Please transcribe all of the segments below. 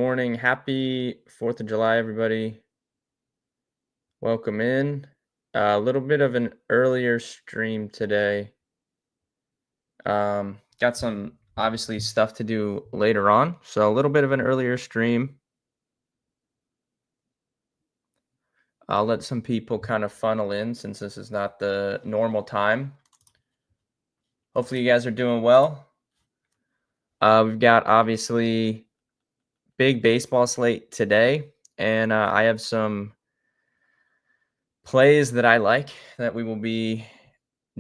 morning. Happy 4th of July, everybody. Welcome in. A little bit of an earlier stream today. Got some obviously stuff to do later on, so a little bit of an earlier stream. I'll let some people kind of funnel in since this is not the normal time. Hopefully you guys are doing well. We've got obviously big baseball slate today, and I have some plays that I like that we will be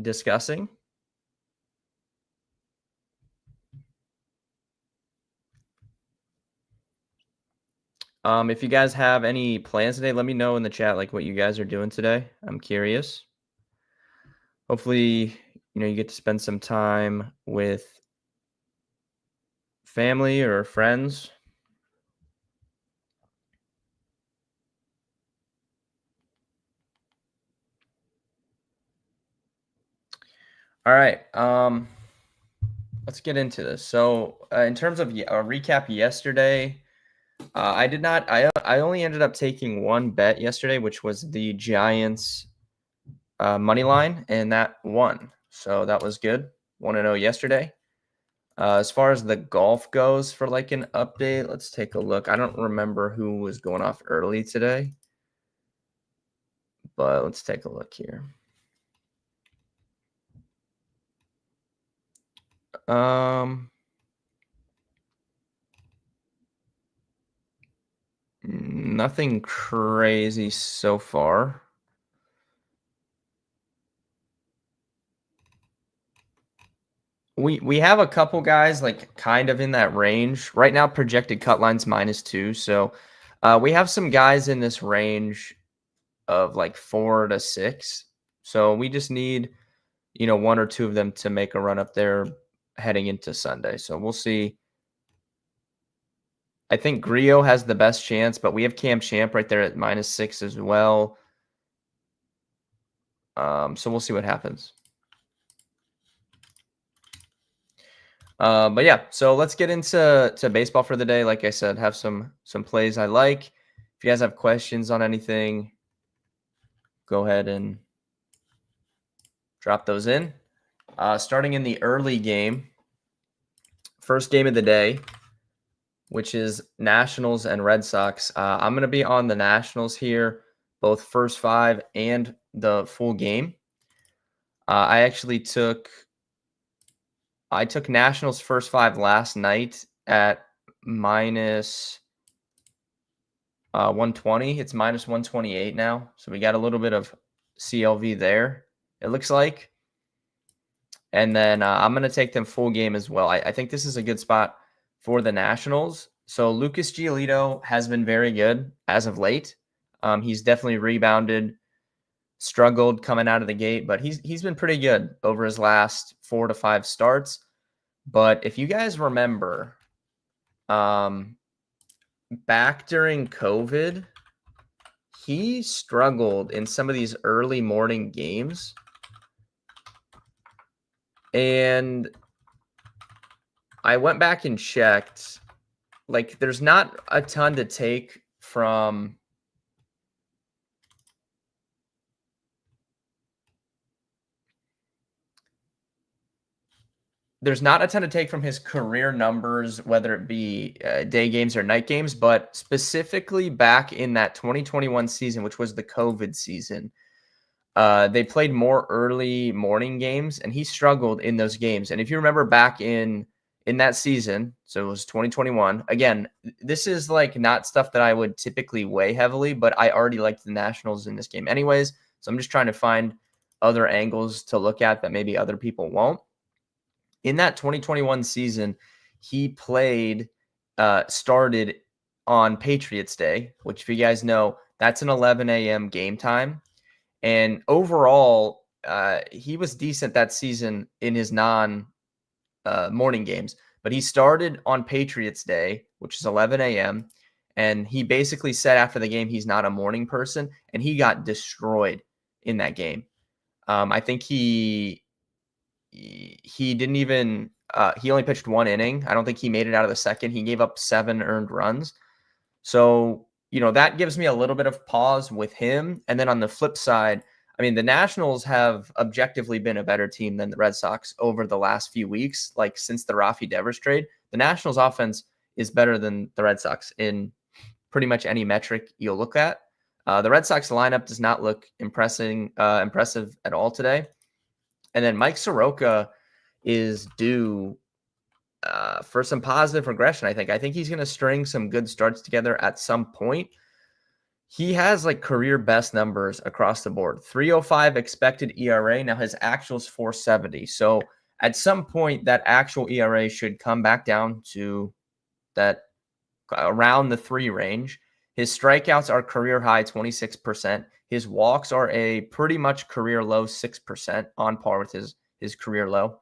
discussing. If you guys have any plans today, let me know in the chat, like what you guys are doing today. I'm curious. Hopefully, you get to spend some time with family or friends. All right. Let's get into this. So, in terms of a recap yesterday, I did not. I only ended up taking one bet yesterday, which was the Giants money line, and that won. So that was good. 1-0 yesterday. As far as the golf goes, for like an update, let's take a look. I don't remember who was going off early today, but let's take a look here. Nothing crazy so far. We have a couple guys like kind of in that range. Right now projected cut line's -2, so we have some guys in this range of like 4 to 6. So we just need, one or two of them to make a run up there heading into Sunday. So we'll see. I think Grillo has the best chance, but we have Cam Champ right there at -6 as well. So we'll see what happens. But yeah, so let's get into baseball for the day. Like I said, have some plays I like. If you guys have questions on anything, go ahead and drop those in. Starting in the early game, first game of the day, which is Nationals and Red Sox. I'm going to be on the Nationals here, both first 5 and the full game. I took Nationals first 5 last night at minus 120. It's minus 128 now. So we got a little bit of CLV there, it looks like. And then I'm going to take them full game as well. I think this is a good spot for the Nationals. So Lucas Giolito has been very good as of late. He's definitely rebounded, struggled coming out of the gate, but he's been pretty good over his last 4 to 5 starts. But if you guys remember, back during COVID, he struggled in some of these early morning games. And I went back and checked. Like, there's not a ton to take from his career numbers, whether it be day games or night games, but specifically back in that 2021 season, which was the COVID season, they played more early morning games, and he struggled in those games. And if you remember back in that season, so it was 2021. Again, this is like not stuff that I would typically weigh heavily, but I already liked the Nationals in this game anyways. So I'm just trying to find other angles to look at that maybe other people won't. In that 2021 season, he started on Patriots Day, which if you guys know, that's an 11 a.m. game time. And overall, he was decent that season in his non-morning games. But he started on Patriots Day, which is 11 a.m., and he basically said after the game he's not a morning person, and he got destroyed in that game. I think he didn't even he only pitched 1 inning. I don't think he made it out of the second. He gave up 7 earned runs. So, that gives me a little bit of pause with him. And then on the flip side, I mean, the Nationals have objectively been a better team than the Red Sox over the last few weeks. Like since the Rafi Devers trade, the Nationals offense is better than the Red Sox in pretty much any metric you'll look at. The Red Sox lineup does not look impressive at all today. And then Mike Soroka is due for some positive regression, I think. I think he's going to string some good starts together at some point. He has like career best numbers across the board. 3.05 expected ERA. Now his actual is 4.70. So at some point, that actual ERA should come back down to that around the 3 range. His strikeouts are career high 26%. His walks are a pretty much career low 6%, on par with his career low.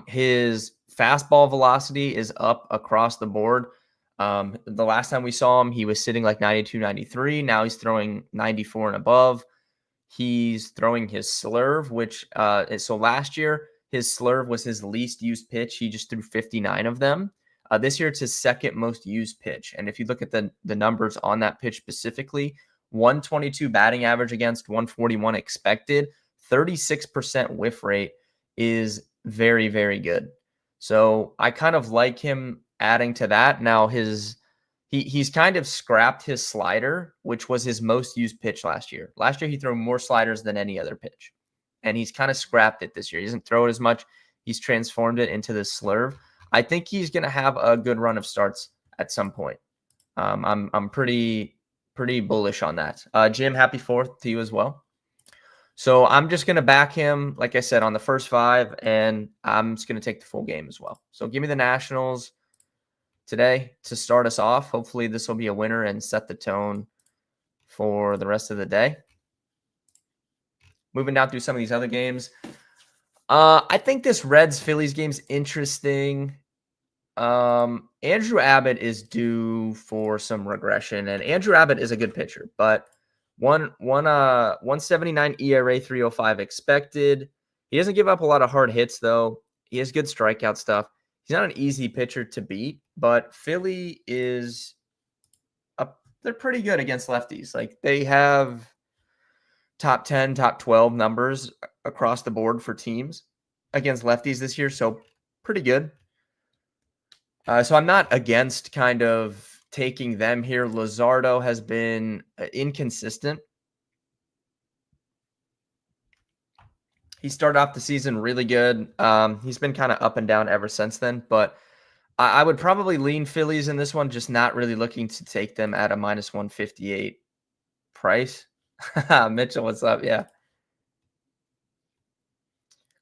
His fastball velocity is up across the board. The last time we saw him, he was sitting like 92, 93. Now he's throwing 94 and above. He's throwing his slurve, which so last year his slurve was his least used pitch. He just threw 59 of them. This year it's his second most used pitch. And if you look at the numbers on that pitch specifically, 122 batting average against 141 expected, 36% whiff rate is very, very good. So I kind of like him adding to that. Now he's kind of scrapped his slider, which was his most used pitch last year. Last year he threw more sliders than any other pitch, and he's kind of scrapped it this year. He doesn't throw it as much. He's transformed it into this slurve. I think he's going to have a good run of starts at some point. I'm pretty bullish on that. Jim, happy 4th to you as well. So I'm just going to back him, like I said, on the first 5, and I'm just going to take the full game as well. So give me the Nationals today to start us off. Hopefully this will be a winner and set the tone for the rest of the day. Moving down through some of these other games. I think this Reds-Phillies game is interesting. Andrew Abbott is due for some regression, and Andrew Abbott is a good pitcher, but 179 ERA, 3.05 expected. He doesn't give up a lot of hard hits, though. He has good strikeout stuff. He's not an easy pitcher to beat, but Philly is they're pretty good against lefties. Like they have top 10, top 12 numbers across the board for teams against lefties this year, so pretty good. So I'm not against kind of taking them here. Luzardo has been inconsistent. He started off the season really good. He's been kind of up and down ever since then, but I would probably lean Phillies in this one, just not really looking to take them at a minus 158 price. Mitchell, what's up? Yeah.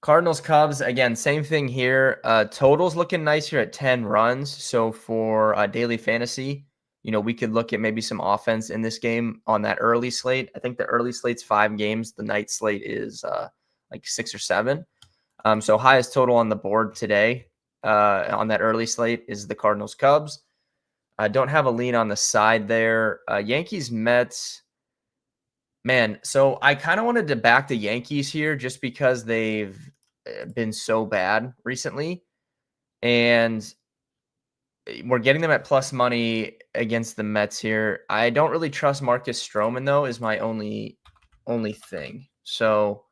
Cardinals, Cubs, again, same thing here. Total's looking nice here at 10 runs. So for daily fantasy, we could look at maybe some offense in this game on that early slate. I think the early slate's 5 games. The night slate is like 6 or 7. So highest total on the board today on that early slate is the Cardinals, Cubs. I don't have a lean on the side there. Yankees, Mets. Man, so I kind of wanted to back the Yankees here just because they've been so bad recently. And we're getting them at plus money against the Mets here. I don't really trust Marcus Stroman, though, is my only thing. So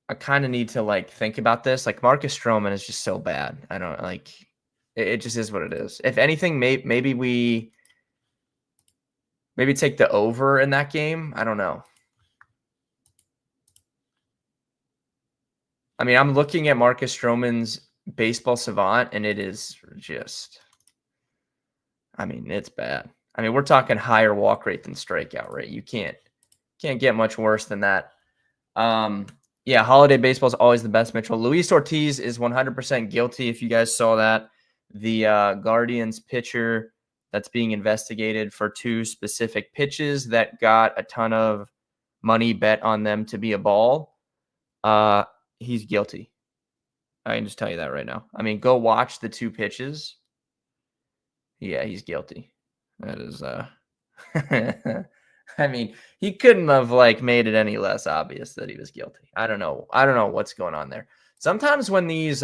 I kind of need to think about this. Like Marcus Stroman is just so bad. I don't it just is what it is. If anything, maybe take the over in that game. I don't know. I mean, I'm looking at Marcus Stroman's Baseball Savant, and it is just, it's bad. I mean, we're talking higher walk rate than strikeout rate. You can't get much worse than that. Yeah, holiday baseball is always the best, Mitchell. Luis Ortiz is 100% guilty. If you guys saw that, the Guardians pitcher that's being investigated for 2 specific pitches that got a ton of money bet on them to be a ball. He's guilty. I can just tell you that right now. I mean, go watch the 2 pitches. Yeah, he's guilty. That is I mean, he couldn't have made it any less obvious that he was guilty. I don't know what's going on there. Sometimes when these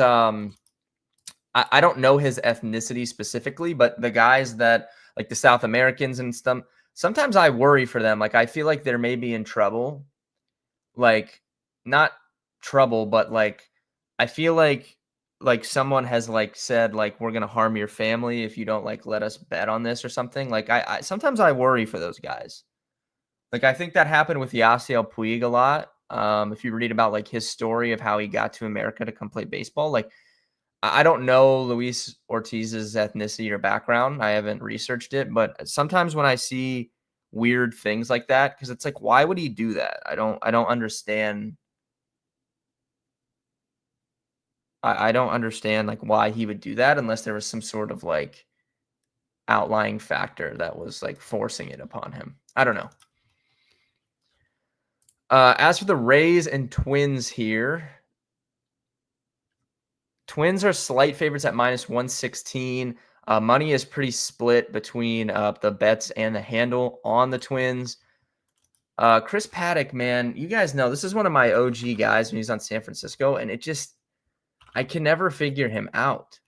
I don't know his ethnicity specifically, but the guys that like the South Americans and stuff, sometimes I worry for them. Like I feel like they're maybe in trouble. Like not trouble, but like I feel like someone has like said like we're gonna harm your family if you don't like let us bet on this or something. Like I sometimes I worry for those guys. Like I think that happened with Yasiel Puig a lot. If you read about like his story of how he got to America to come play baseball, like I don't know Luis Ortiz's ethnicity or background. I haven't researched it, but sometimes when I see weird things like that, because it's like, why would he do that? I don't understand. I don't understand like why he would do that unless there was some sort of like outlying factor that was like forcing it upon him. I don't know. As for the Rays and Twins here, Twins are slight favorites at -116. Money is pretty split between the bets and the handle on the Twins. Chris Paddock, man, you guys know this is one of my OG guys when he's on San Francisco, and I can never figure him out.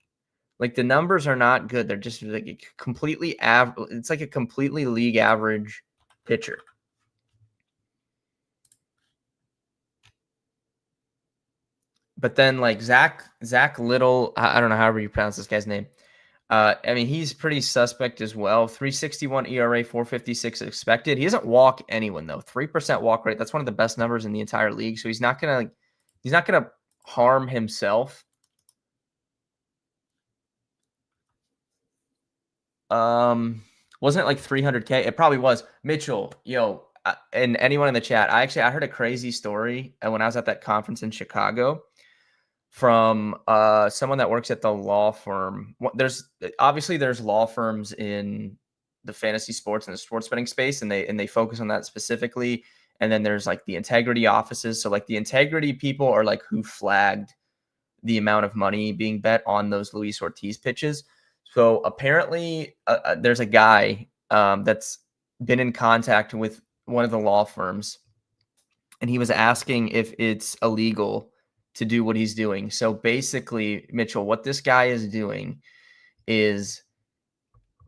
Like the numbers are not good; they're just like a completely average. It's like a completely league average pitcher. But then like Zach Little, I don't know however you pronounce this guy's name. I mean, he's pretty suspect as well. 3.61 ERA, 4.56 expected. He doesn't walk anyone though. 3% walk rate. That's one of the best numbers in the entire league. So he's not gonna harm himself. Wasn't it like 300K? It probably was. Mitchell, yo, and anyone in the chat. I heard a crazy story when I was at that conference in Chicago from someone that works at the law firm. There's law firms in the fantasy sports and the sports betting space, and they focus on that specifically. And then there's like the integrity offices. So like the integrity people are like who flagged the amount of money being bet on those Luis Ortiz pitches. So apparently there's a guy that's been in contact with one of the law firms, and he was asking if it's illegal to do what he's doing. So basically, Mitchell, what this guy is doing is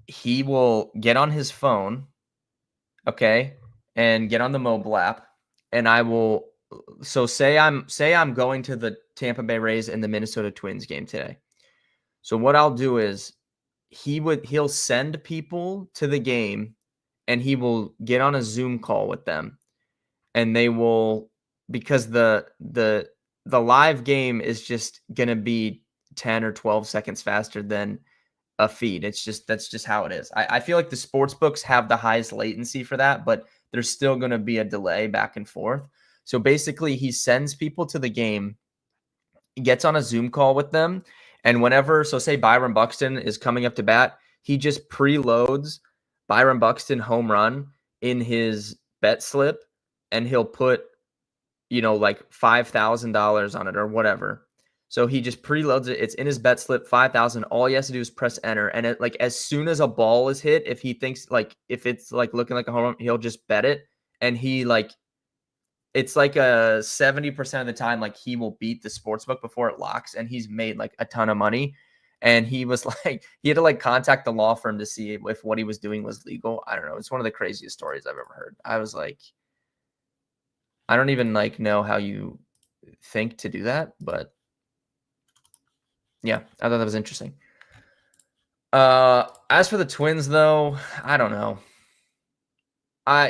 he will get on his phone, okay, and get on the mobile app, and I will. So say I'm going to the Tampa Bay Rays and the Minnesota Twins game today. So what I'll do is he'll send people to the game, and he will get on a Zoom call with them, and they will, because the live game is just going to be 10 or 12 seconds faster than a feed. That's just how it is. I feel like the sports books have the highest latency for that, but there's still going to be a delay back and forth. So basically he sends people to the game, gets on a Zoom call with them, and whenever, so say Byron Buxton is coming up to bat, he just preloads Byron Buxton home run in his bet slip, and he'll put, like $5,000 on it or whatever. So he just preloads it. It's in his bet slip, 5,000. All he has to do is press enter. And it, like, as soon as a ball is hit, if he thinks like, if it's like looking like a home run, he'll just bet it. And he like, it's like a 70% of the time, like he will beat the sportsbook before it locks, and he's made like a ton of money. And he was like, he had to like contact the law firm to see if what he was doing was legal. I don't know. It's one of the craziest stories I've ever heard. I was like, I don't even like know how you think to do that, but yeah, I thought that was interesting. As for the Twins though, I don't know.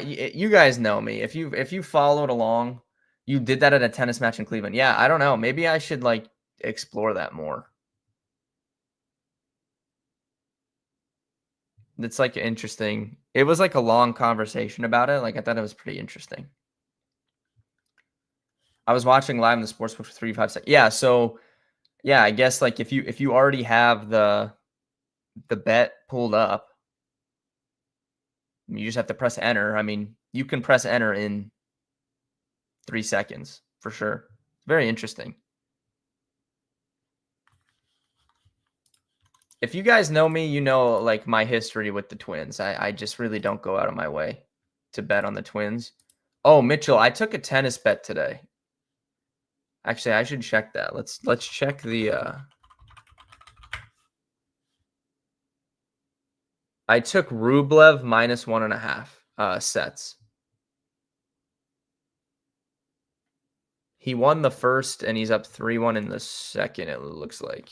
You guys know me. If you followed along, you did that at a tennis match in Cleveland. Yeah, I don't know. Maybe I should like explore that more. It's like interesting. It was like a long conversation about it. Like I thought it was pretty interesting. I was watching live in the sportsbook for 3 to 5 seconds. Yeah, so yeah, I guess like if you already have the bet pulled up, you just have to press enter. I mean, you can press enter in 3 seconds for sure. Very interesting. If you guys know me, you know like my history with the Twins. I just really don't go out of my way to bet on the Twins. Oh, Mitchell, I took a tennis bet today. Actually, I should check that. Let's check the I took Rublev minus 1.5 sets. He won the first, and he's up 3-1 in the second, it looks like.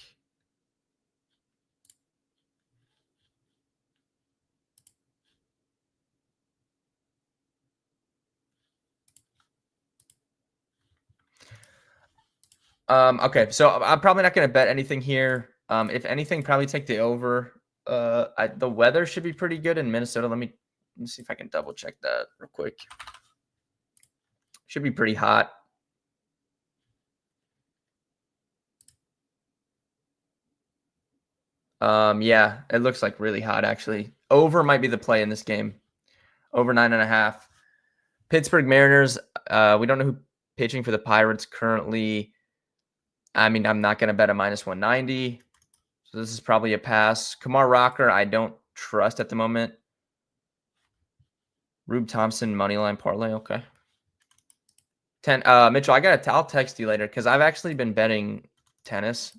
Okay, so I'm probably not going to bet anything here. If anything, probably take the over. The weather should be pretty good in Minnesota. Let me see if I can double check that real quick. Should be pretty hot. Yeah, it looks like really hot actually. Over might be the play in this game. Over 9.5. Pittsburgh Mariners. We don't know who pitching for the Pirates currently. I mean, I'm not going to bet a minus 190. So this is probably a pass. Kumar Rocker, I don't trust at the moment. Rube Thompson, moneyline parlay. Okay. 10. Mitchell, I'll text you later because I've actually been betting tennis.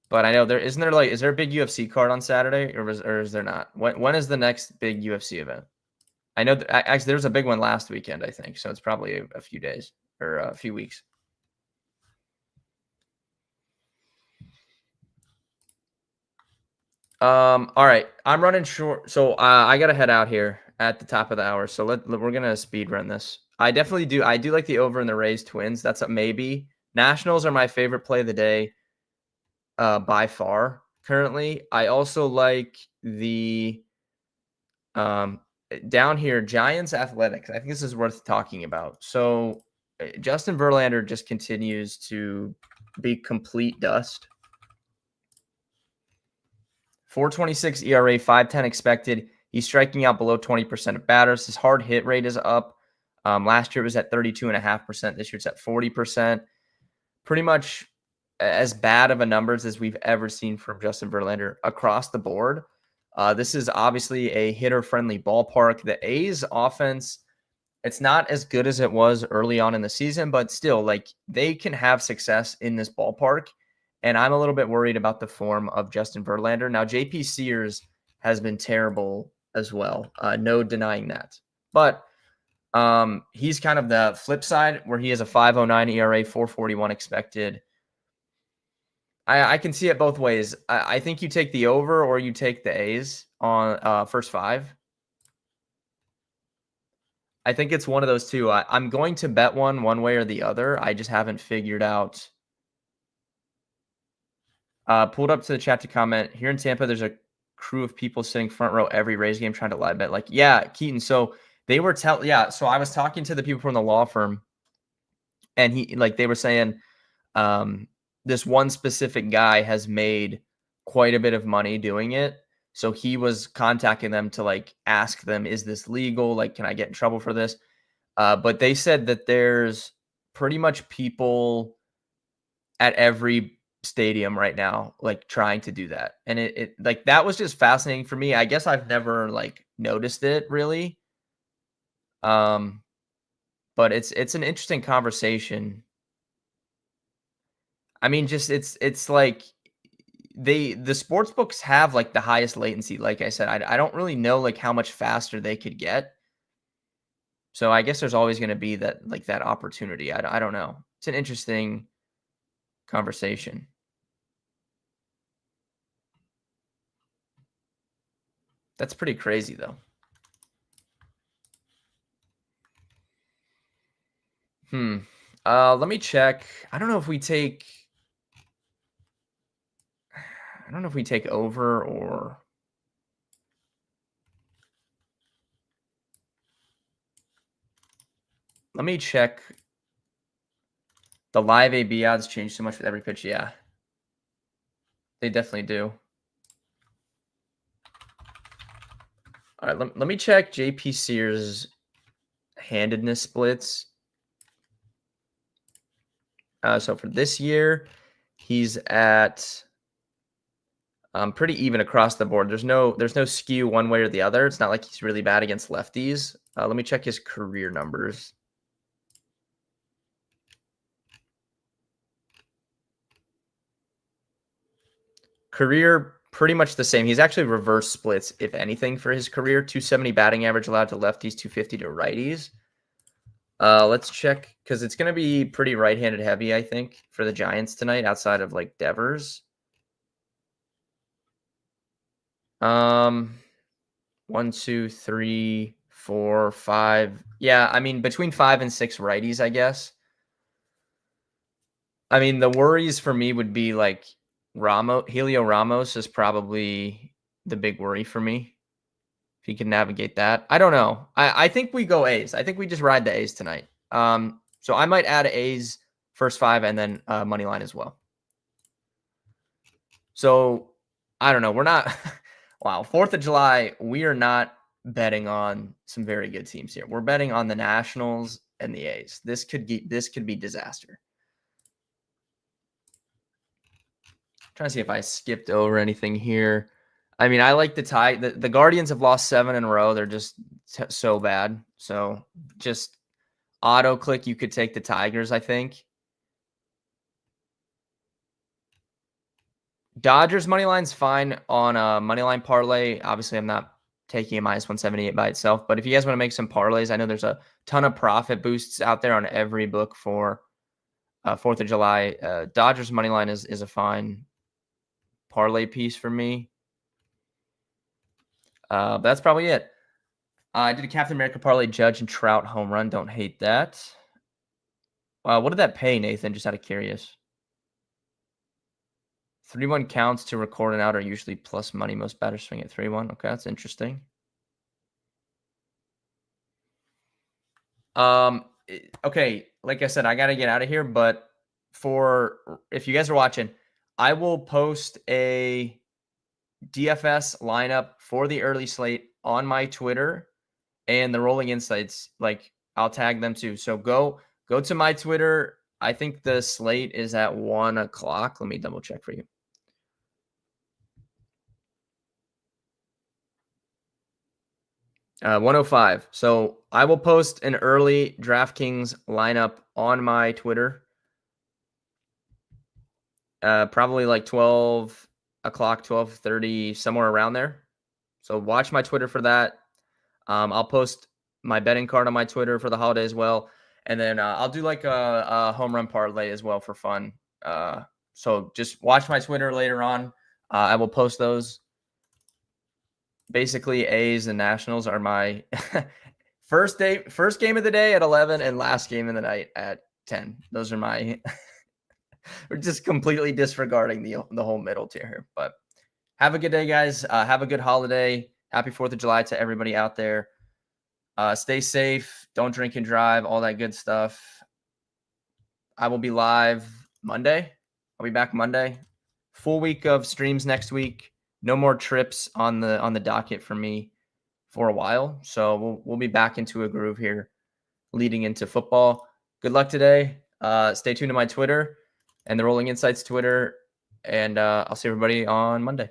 But I know is there a big UFC card on Saturday or is there not? When is the next big UFC event? I know actually there was a big one last weekend, I think. So it's probably a few days or a few weeks. All right. I'm running short. So I got to head out here at the top of the hour. So we're going to speed run this. I definitely do. I do like the over in the Rays Twins. That's a maybe. Nationals are my favorite play of the day by far currently. I also like the down here Giants Athletics. I think this is worth talking about. So Justin Verlander just continues to be complete dust. 4.26 ERA, 5.10 expected. He's striking out below 20% of batters. His hard hit rate is up. Last year it was at 32.5%. This year it's at 40%. Pretty much as bad of a numbers as we've ever seen from Justin Verlander across the board. This is obviously a hitter-friendly ballpark. The A's offense, it's not as good as it was early on in the season, but still, like, they can have success in this ballpark. And I'm a little bit worried about the form of Justin Verlander. Now, JP Sears has been terrible as well. No denying that. But he's kind of the flip side where he has a 5.09 ERA, 4.41 expected. I can see it both ways. I think you take the over or you take the A's on first five. I think it's one of those two. I'm going to bet one way or the other. I just haven't figured out. Pulled up to the chat to comment. Here in Tampa, there's a crew of people sitting front row every Rays game trying to live bet. Like, yeah, Keaton. So they were so I was talking to the people from the law firm, and they were saying, this one specific guy has made quite a bit of money doing it. So he was contacting them to ask them, is this legal? Like, can I get in trouble for this? But they said that there's pretty much people at every stadium right now, trying to do that. And it that was just fascinating for me. I guess I've never noticed it really. But it's an interesting conversation. I mean, just it's like the sports books have the highest latency. Like I said, I don't really know how much faster they could get. So I guess there's always going to be that that opportunity. I don't know. It's an interesting conversation. That's pretty crazy though. Let me check. I don't know if we take over or let me check. The live AB odds change so much with every pitch. Yeah, they definitely do. All right, let me check JP Sears' handedness splits. So for this year, he's at pretty even across the board. There's no skew one way or the other. It's not like he's really bad against lefties. Let me check his career numbers. Career pretty much the same. He's actually reverse splits, if anything, for his career. 270 batting average allowed to lefties, 250 to righties. Let's check, because it's going to be pretty right-handed heavy, I think, for the Giants tonight, outside of like Devers. 1, 2, 3, 4, 5. Yeah, I mean, between 5 and 6 righties, I mean, the worries for me would be like Helio Ramos is probably the big worry for me. If he can navigate that. I don't know. I think we go A's. I think we just ride the A's tonight. So I might add A's first 5 and then money line as well. So I don't know. We're not wow, 4th of July, we are not betting on some very good teams here. We're betting on the Nationals and the A's. This could be disaster. Trying to see if I skipped over anything here. I mean, I like the Guardians have lost 7 in a row. They're just so bad. So just auto click. You could take the Tigers, I think. Dodgers money line's fine on a money line parlay. Obviously, I'm not taking a -178 by itself, but if you guys want to make some parlays, I know there's a ton of profit boosts out there on every book for 4th of July. Dodgers money line is a fine parlay piece for me. That's probably it. I did a Captain America parlay, Judge and Trout home run. Don't hate that. What did that pay, Nathan? Just out of curious. 3-1 counts to record and out are usually plus money. Most batters swing at 3-1. Okay, that's interesting. Okay, like I said, I got to get out of here, but if you guys are watching, I will post a DFS lineup for the early slate on my Twitter and the Rolling Insights. Like, I'll tag them too. So go to my Twitter. I think the slate is at 1 o'clock. Let me double check for you. 105. So I will post an early DraftKings lineup on my Twitter. Probably like 12 o'clock, 12:30, somewhere around there. So watch my Twitter for that. I'll post my betting card on my Twitter for the holiday as well. And then I'll do like a home run parlay as well for fun. So just watch my Twitter later on. I will post those. Basically, A's and Nationals are my first game of the day at 11 and last game of the night at 10. Those are my we're just completely disregarding the whole middle tier here. But have a good day, guys. Have a good holiday. Happy 4th of July to everybody out there. Stay safe. Don't drink and drive. All that good stuff. I will be live Monday. I'll be back Monday. Full week of streams next week. No more trips on the docket for me for a while. So we'll be back into a groove here leading into football. Good luck today. Stay tuned to my Twitter and the Rolling Insights Twitter. And I'll see everybody on Monday.